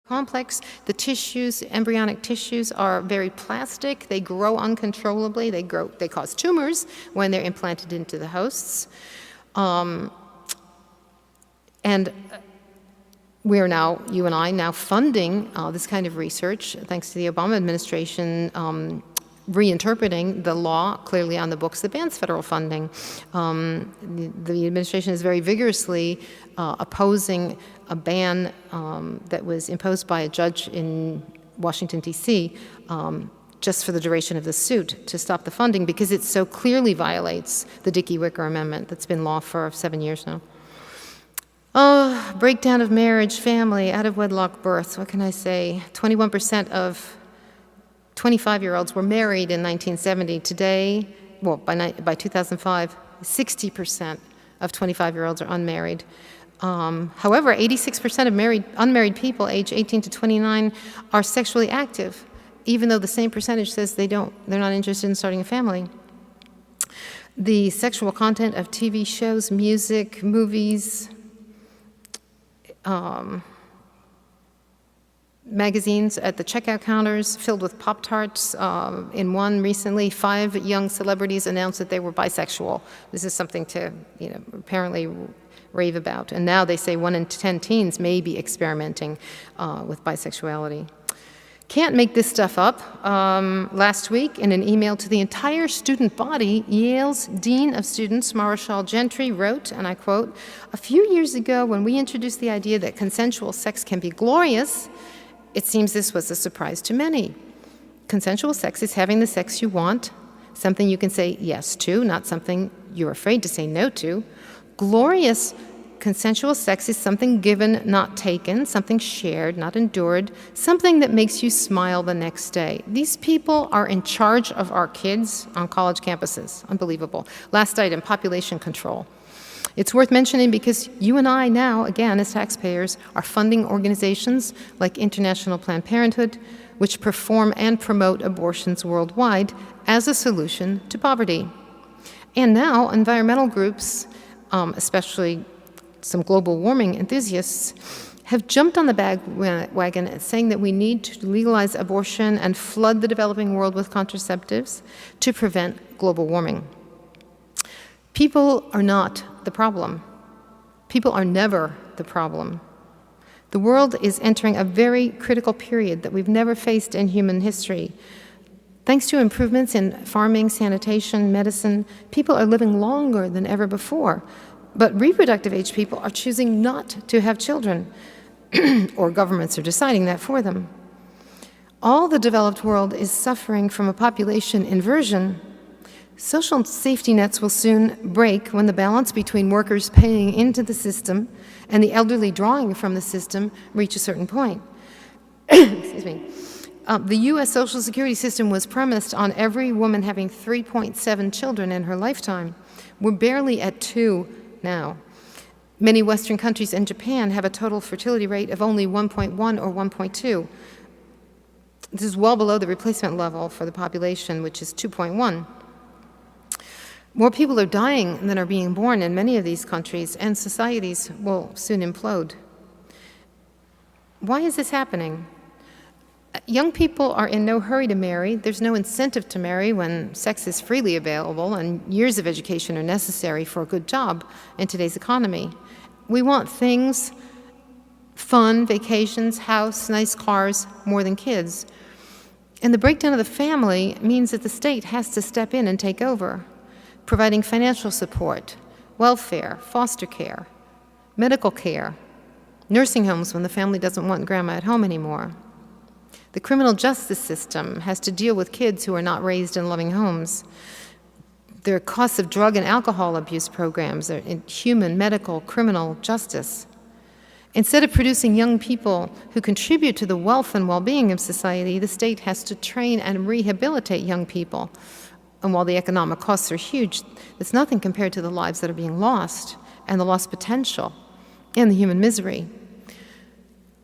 complex. The tissues, embryonic tissues, are very plastic. They grow uncontrollably. They cause tumors when they're implanted into the hosts. And we're now, you and I, now funding this kind of research, thanks to the Obama administration reinterpreting the law clearly on the books that bans federal funding. The administration is very vigorously opposing a ban that was imposed by a judge in Washington, D.C., just for the duration of the suit to stop the funding because it so clearly violates the Dickey-Wicker Amendment that's been law for 7 years now. Oh, breakdown of marriage, family, out-of-wedlock births. What can I say? 21% of 25-year-olds were married in 1970. Today, well, by 2005, 60% of 25-year-olds are unmarried. However, 86% of unmarried people aged 18 to 29 are sexually active, even though the same percentage says they're not interested in starting a family. The sexual content of TV shows, music, movies, magazines at the checkout counters filled with Pop-Tarts. In one recently, 5 young celebrities announced that they were bisexual. This is something to, apparently rave about. And now they say 1 in 10 teens may be experimenting with bisexuality. Can't make this stuff up. Last week, in an email to the entire student body, Yale's Dean of Students, Marshall Gentry, wrote, and I quote, "A few years ago, when we introduced the idea that consensual sex can be glorious, it seems this was a surprise to many. Consensual sex is having the sex you want, something you can say yes to, not something you're afraid to say no to. Glorious consensual sex is something given, not taken, something shared, not endured, something that makes you smile the next day." These people are in charge of our kids on college campuses. Unbelievable. Last item, population control. It's worth mentioning because you and I now, again, as taxpayers, are funding organizations like International Planned Parenthood, which perform and promote abortions worldwide as a solution to poverty. And now environmental groups, especially some global warming enthusiasts, have jumped on the bandwagon saying that we need to legalize abortion and flood the developing world with contraceptives to prevent global warming. People are not the problem. People are never the problem. The world is entering a very critical period that we've never faced in human history. Thanks to improvements in farming, sanitation, medicine, people are living longer than ever before. But reproductive age people are choosing not to have children, or governments are deciding that for them. All the developed world is suffering from a population inversion. Social safety nets will soon break when the balance between workers paying into the system and the elderly drawing from the system reach a certain point. Excuse me. The U.S. Social Security system was premised on every woman having 3.7 children in her lifetime. We're barely at 2 now. Many Western countries and Japan have a total fertility rate of only 1.1 or 1.2. This is well below the replacement level for the population, which is 2.1. More people are dying than are being born in many of these countries, and societies will soon implode. Why is this happening? Young people are in no hurry to marry. There's no incentive to marry when sex is freely available and years of education are necessary for a good job in today's economy. We want things, fun, vacations, house, nice cars, more than kids. And the breakdown of the family means that the state has to step in and take over, providing financial support, welfare, foster care, medical care, nursing homes when the family doesn't want grandma at home anymore. The criminal justice system has to deal with kids who are not raised in loving homes. There are costs of drug and alcohol abuse programs in human, medical, criminal justice. Instead of producing young people who contribute to the wealth and well-being of society, the state has to train and rehabilitate young people. And while the economic costs are huge, it's nothing compared to the lives that are being lost and the lost potential and the human misery.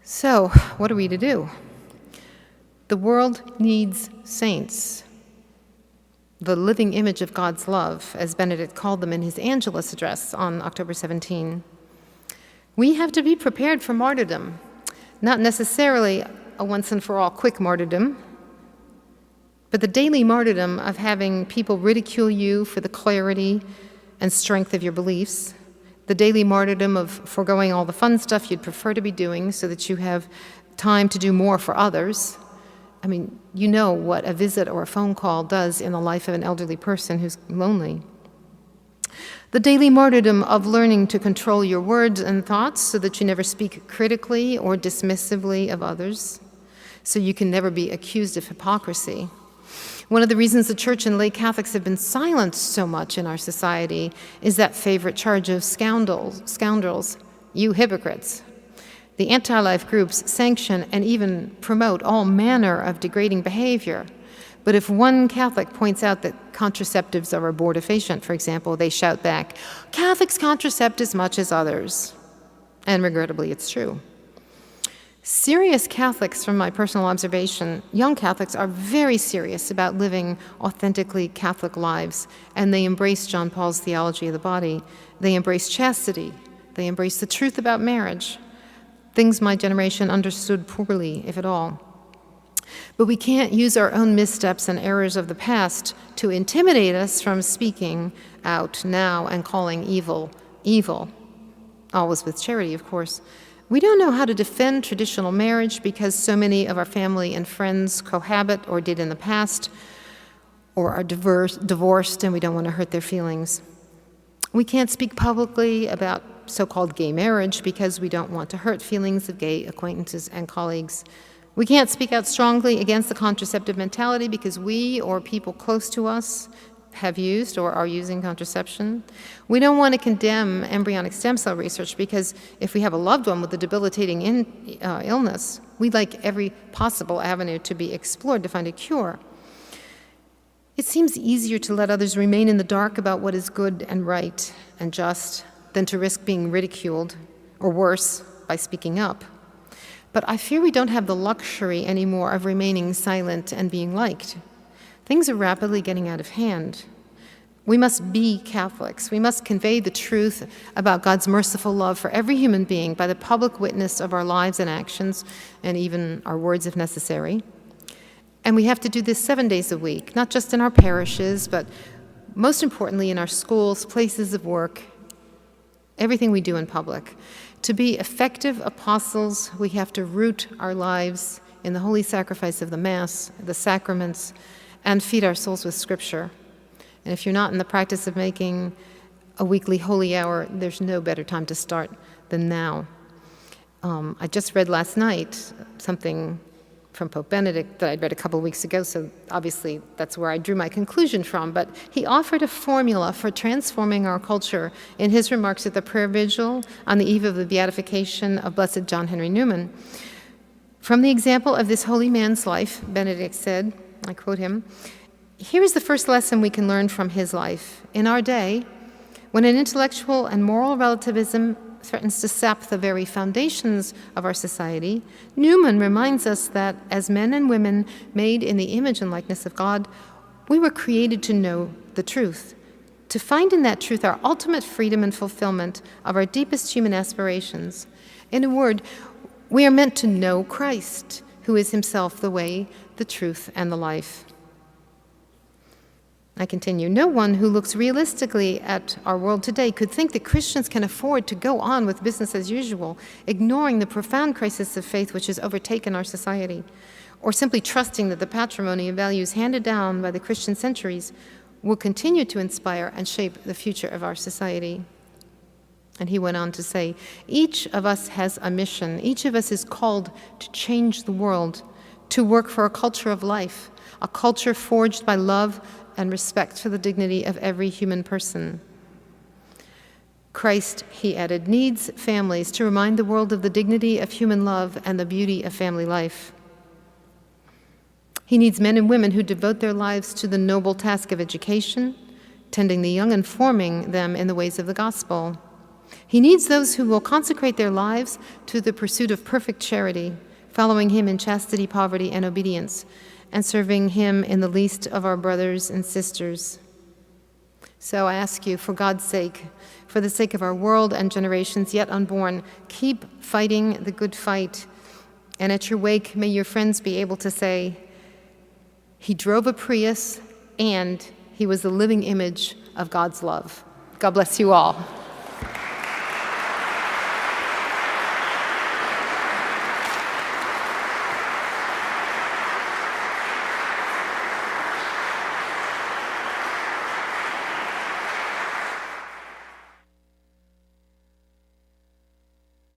So, what are we to do? The world needs saints, the living image of God's love, as Benedict called them in his Angelus address on October 17. We have to be prepared for martyrdom. Not necessarily a once-and-for-all quick martyrdom, but the daily martyrdom of having people ridicule you for the clarity and strength of your beliefs, the daily martyrdom of foregoing all the fun stuff you'd prefer to be doing so that you have time to do more for others. I mean, you know what a visit or a phone call does in the life of an elderly person who's lonely. The daily martyrdom of learning to control your words and thoughts so that you never speak critically or dismissively of others, so you can never be accused of hypocrisy. One of the reasons the Church and lay Catholics have been silenced so much in our society is that favorite charge of scoundrels, you hypocrites. The anti-life groups sanction and even promote all manner of degrading behavior. But if one Catholic points out that contraceptives are abortifacient, for example, they shout back, "Catholics contracept as much as others." And regrettably, it's true. Serious Catholics, from my personal observation, young Catholics are very serious about living authentically Catholic lives, and they embrace John Paul's theology of the body. They embrace chastity. They embrace the truth about marriage, things my generation understood poorly, if at all. But we can't use our own missteps and errors of the past to intimidate us from speaking out now and calling evil, evil. Always with charity, of course. We don't know how to defend traditional marriage because so many of our family and friends cohabit or did in the past, or are divorced and we don't want to hurt their feelings. We can't speak publicly about so-called gay marriage because we don't want to hurt feelings of gay acquaintances and colleagues. We can't speak out strongly against the contraceptive mentality because we or people close to us have used or are using contraception. We don't want to condemn embryonic stem cell research because if we have a loved one with a debilitating illness, we'd like every possible avenue to be explored to find a cure. It seems easier to let others remain in the dark about what is good and right and just than to risk being ridiculed, or worse, by speaking up. But I fear we don't have the luxury anymore of remaining silent and being liked. Things are rapidly getting out of hand. We must be Catholics. We must convey the truth about God's merciful love for every human being by the public witness of our lives and actions, and even our words if necessary. And we have to do this 7 days a week, not just in our parishes, but most importantly in our schools, places of work, everything we do in public. To be effective apostles, we have to root our lives in the holy sacrifice of the Mass, the sacraments, and feed our souls with Scripture. And if you're not in the practice of making a weekly holy hour, there's no better time to start than now. I just read last night something from Pope Benedict that I'd read a couple of weeks ago, so obviously that's where I drew my conclusion from. But he offered a formula for transforming our culture in his remarks at the prayer vigil on the eve of the beatification of Blessed John Henry Newman. From the example of this holy man's life, Benedict said, I quote him, "Here is the first lesson we can learn from his life. In our day, when an intellectual and moral relativism threatens to sap the very foundations of our society, Newman reminds us that as men and women made in the image and likeness of God, we were created to know the truth, to find in that truth our ultimate freedom and fulfillment of our deepest human aspirations. In a word, we are meant to know Christ, who is himself the way, the truth, and the life." I continue, "No one who looks realistically at our world today could think that Christians can afford to go on with business as usual, ignoring the profound crisis of faith which has overtaken our society, or simply trusting that the patrimony of values handed down by the Christian centuries will continue to inspire and shape the future of our society." And he went on to say, "Each of us has a mission. Each of us is called to change the world, to work for a culture of life, a culture forged by love and respect for the dignity of every human person. Christ," he added, "needs families to remind the world of the dignity of human love and the beauty of family life. He needs men and women who devote their lives to the noble task of education, tending the young and forming them in the ways of the gospel. He needs those who will consecrate their lives to the pursuit of perfect charity, following him in chastity, poverty, and obedience, and serving him in the least of our brothers and sisters. So I ask you, for God's sake, for the sake of our world and generations yet unborn, keep fighting the good fight And at your wake, may your friends be able to say, he drove a Prius and he was the living image of God's love. God bless you all.